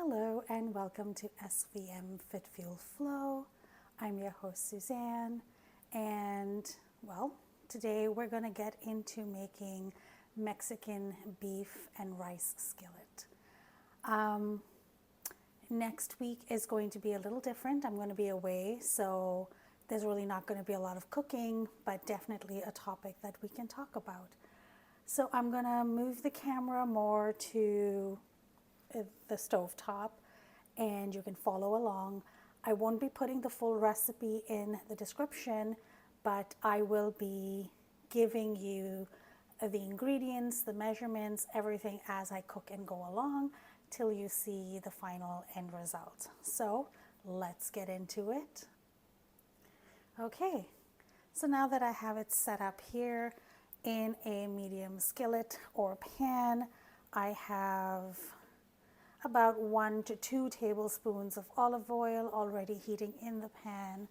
Hello and welcome to SVM Fit Fuel Flow. I'm your host Suzanne, and today we're going to get into making Mexican beef and rice skillet. Next week is going to be a little different. I'm going to be away, so there's really not going to be a lot of cooking, but definitely a topic that we can talk about. So I'm going to move the camera more to the stovetop and you can follow along. I won't be putting the full recipe in the description, but I will be giving you the ingredients, the measurements, everything as I cook and go along till you see the final end result. So let's get into it. Okay, so now that I have it set up here in a medium skillet or pan, I have about 1 to 2 tablespoons of olive oil already heating in the pan,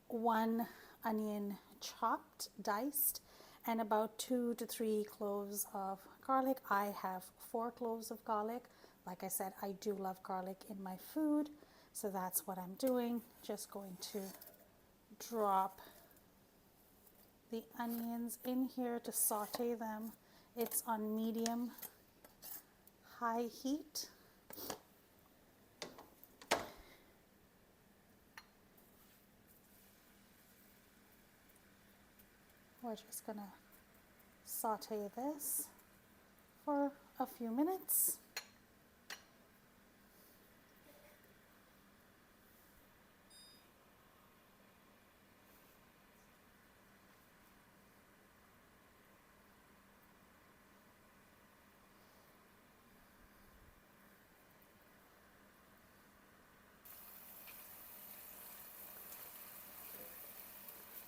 1 onion chopped, diced, and about 2 to 3 cloves of garlic. I have 4 cloves of garlic. Like I said, I do love garlic in my food, so that's what I'm doing. Just going to drop the onions in here to saute them. It's on medium high heat. We're just gonna saute this for a few minutes.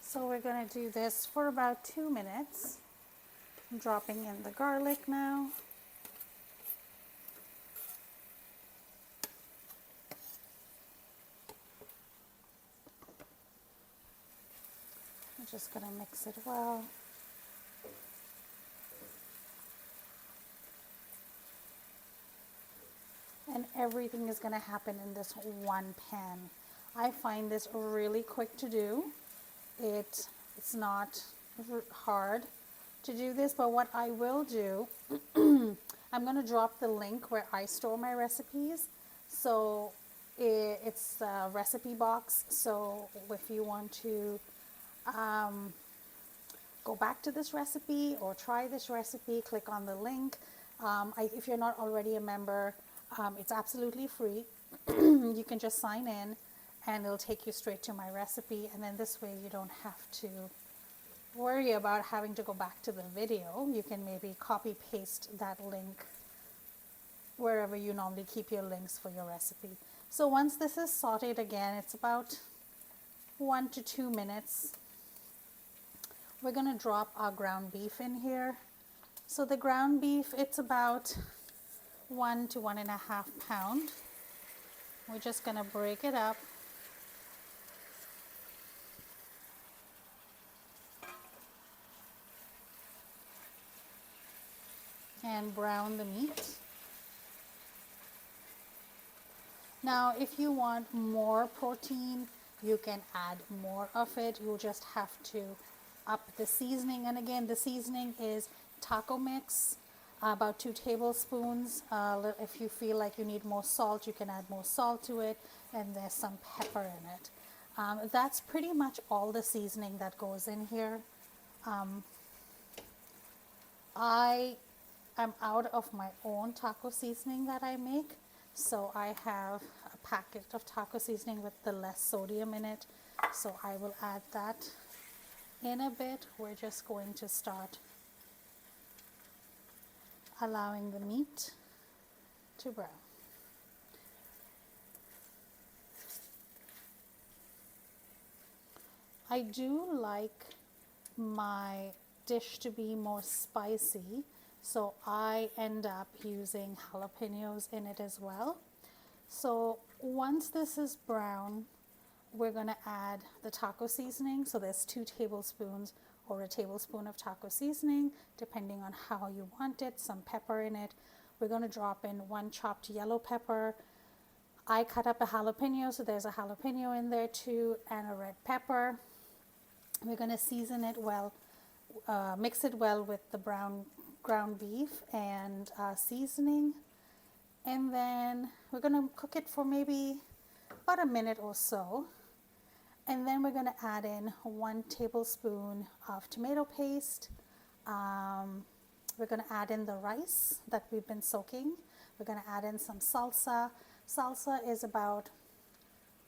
So we're going to do this for about 2 minutes. I'm dropping in the garlic now. I'm just going to mix it well. And everything is going to happen in this one pan. I find this really quick to do. It's not hard to do this, but what I will do, I'm going to drop the link where I store my recipes. So it's a recipe box. So if you want to go back to this recipe or try this recipe, click on the link. If you're not already a member, it's absolutely free. You can just sign in and it'll take you straight to my recipe, and then this way you don't have to worry about having to go back to the video. You can maybe copy paste that link wherever you normally keep your links for your recipe. So once this is sauteed again, it's about 1 to 2 minutes. We're going to drop our ground beef in here. So the ground beef, it's about 1 to 1.5 pounds. We're just going to break it up. And brown the meat. Now, if you want more protein, you can add more of it. You'll just have to up the seasoning. And again, the seasoning is taco mix, about 2 tablespoons. If you feel like you need more salt, you can add more salt to it, and there's some pepper in it. That's pretty much all the seasoning that goes in here. I'm out of my own taco seasoning that I make, so I have a packet of taco seasoning with the less sodium in it, so I will add that in a bit. We're just going to start allowing the meat to brown. I do like my dish to be more spicy, so I end up using jalapenos in it as well. So once this is brown, we're going to add the taco seasoning. So there's 2 tablespoons or a tablespoon of taco seasoning, depending on how you want it, some pepper in it. We're going to drop in 1 chopped yellow pepper. I cut up a jalapeno, so there's a jalapeno in there too, and a red pepper. We're going to season it well, mix it well with the ground beef and seasoning. And then we're going to cook it for maybe about a minute or so. And then we're going to add in 1 tablespoon of tomato paste. We're going to add in the rice that we've been soaking. We're going to add in some salsa. Salsa is about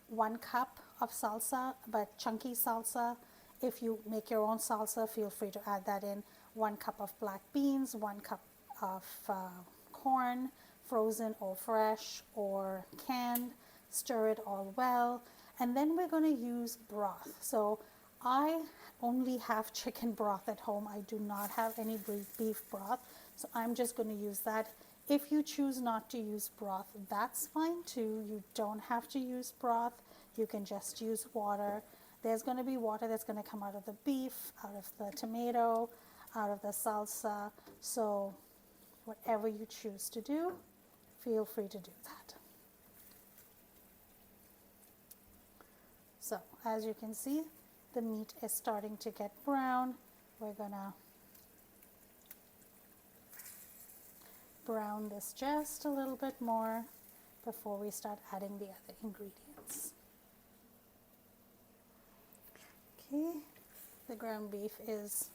1 cup of salsa, but chunky salsa. If you make your own salsa, feel free to add that in. 1 cup of black beans, 1 cup of corn, frozen or fresh or canned. Stir it all well. And then we're going to use broth. So I only have chicken broth at home. I do not have any beef broth. So I'm just going to use that. If you choose not to use broth, that's fine too. You don't have to use broth. You can just use water. There's going to be water that's going to come out of the beef, out of the tomato, out of the salsa. So whatever you choose to do, feel free to do that. So as you can see, the meat is starting to get brown. We're going to brown this just a little bit more before we start adding the other ingredients. Okay, the ground beef there's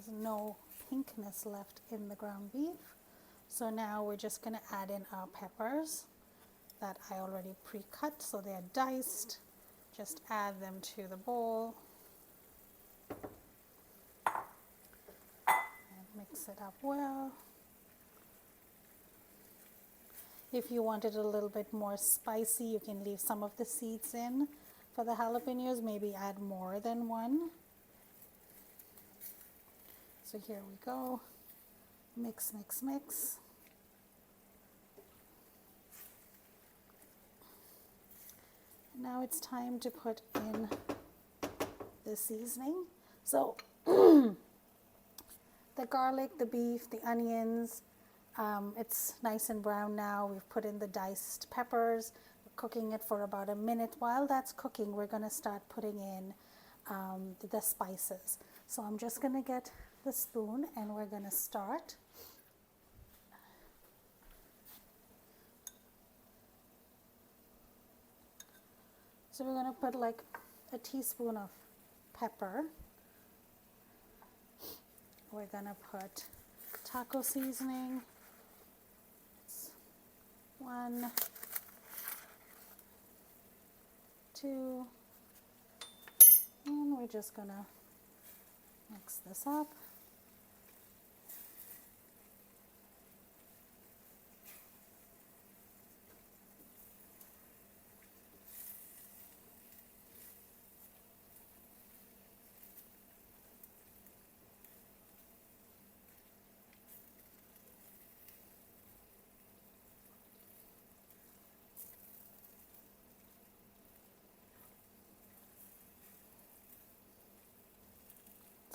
no pinkness left in the ground beef. So now we're just going to add in our peppers that I already pre-cut, so they're diced. Just add them to the bowl and mix it up well. If you want it a little bit more spicy, you can leave some of the seeds in. For the jalapenos, maybe add more than 1. So here we go. Mix, mix, mix. Now it's time to put in the seasoning. So the garlic, the beef, the onions, it's nice and brown now. We've put in the diced peppers. We're cooking it for about a minute. While that's cooking, we're going to start putting in the spices. So I'm just going to get the spoon and we're going to start. So we're going to put like a teaspoon of pepper. We're going to put taco seasoning. 1, 2, and we're just going to mix this up.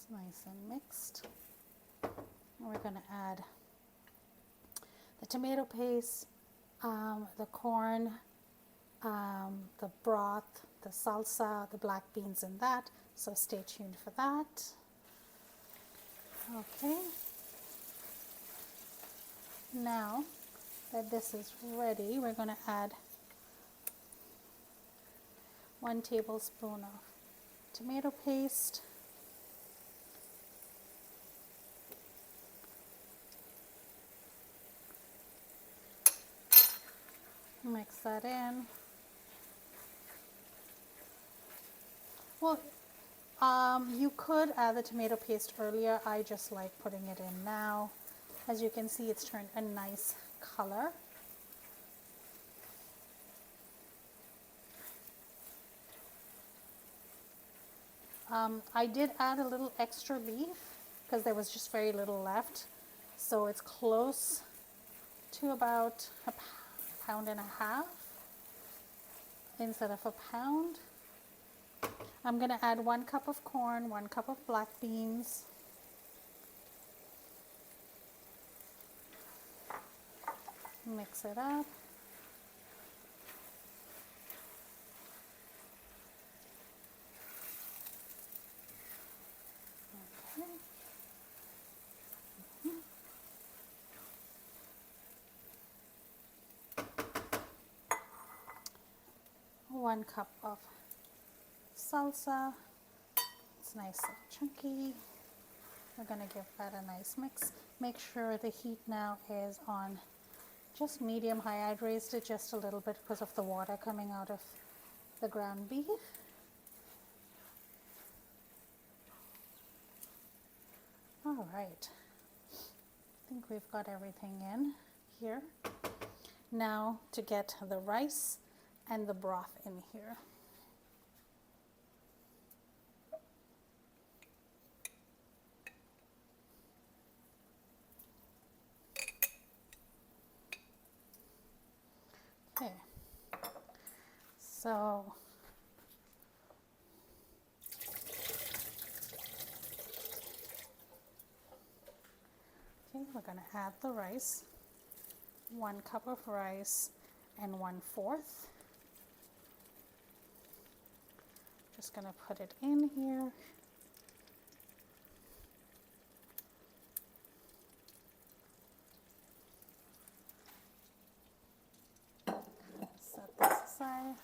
Nice and mixed. And we're going to add the tomato paste, the corn, the broth, the salsa, the black beans in that. So stay tuned for that. Okay. Now that this is ready, we're going to add 1 tablespoon of tomato paste. Mix that in. Well, you could add the tomato paste earlier. I just like putting it in now. As you can see, it's turned a nice color. I did add a little extra beef because there was just very little left. So it's close to about a pound and a half instead of a pound. I'm going to add 1 cup of corn, 1 cup of black beans. Mix it up. Okay. 1 cup of salsa. It's nice and chunky. We're going to give that a nice mix. Make sure the heat now is on just medium high. I'd raised it just a little bit because of the water coming out of the ground beef. All right, I think we've got everything in here. Now to get the rice and the broth in here. Okay, so we're going to add the rice, 1 cup of rice and 1/4. Just going to put it in here. Set this aside.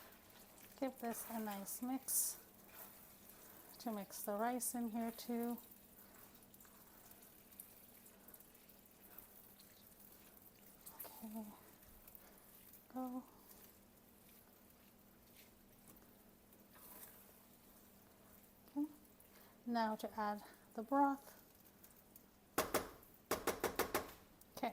Give this a nice mix to mix the rice in here too. Okay, go. Okay, now to add the broth. Okay.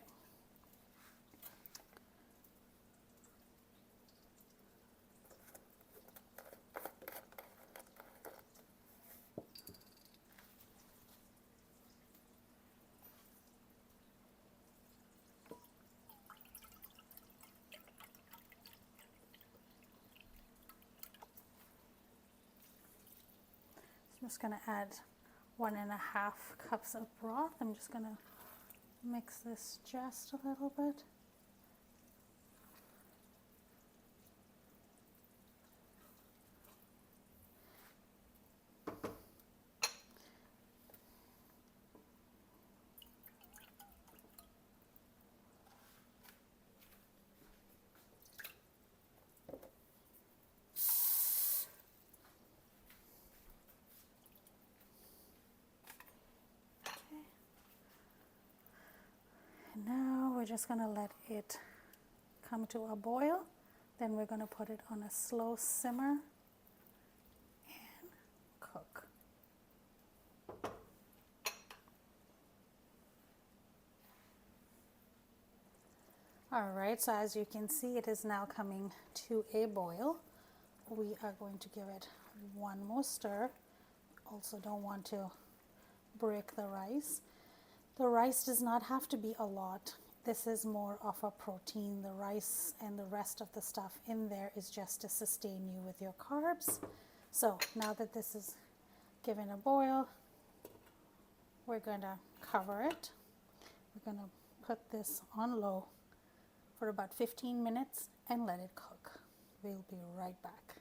I'm just going to add 1.5 cups of broth. I'm just going to mix this just a little bit. And now we're just going to let it come to a boil. Then we're going to put it on a slow simmer and cook. All right, so as you can see, it is now coming to a boil. We are going to give it one more stir. Also don't want to break the rice. The rice does not have to be a lot. This is more of a protein. The rice and the rest of the stuff in there is just to sustain you with your carbs. So now that this is given a boil, we're going to cover it. We're going to put this on low for about 15 minutes and let it cook. We'll be right back.